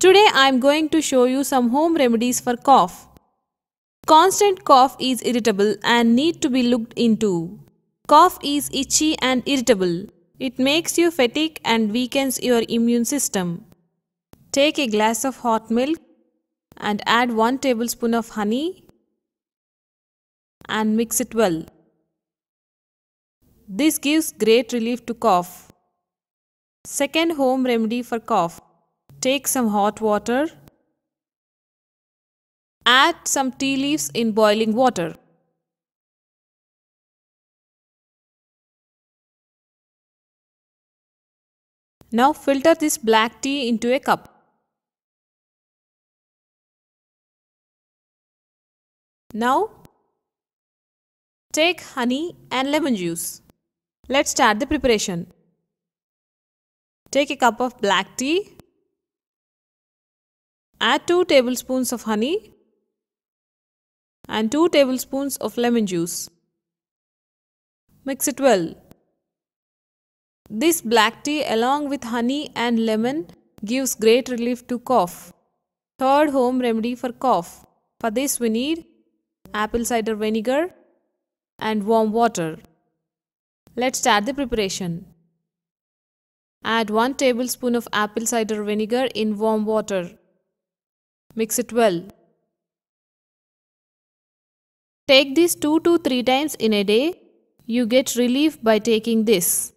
Today I am going to show you some home remedies for cough. Constant cough is irritable and need to be looked into. Cough is itchy and irritable. It makes you fatigue and weakens your immune system. Take a glass of hot milk and add 1 tablespoon of honey and mix it well. This gives great relief to cough. Second home remedy for cough. Take some hot water. Add some tea leaves in boiling water. Now filter this black tea into a cup. Now take honey and lemon juice. Let's start the preparation. Take a cup of black tea. Add 2 tablespoons of honey and 2 tablespoons of lemon juice. Mix it well. This black tea along with honey and lemon gives great relief to cough. Third home remedy for cough. For this we need apple cider vinegar and warm water. Let's start the preparation. Add 1 tablespoon of apple cider vinegar in warm water. Mix it well. Take this 2 to 3 times in a day. You get relief by taking this.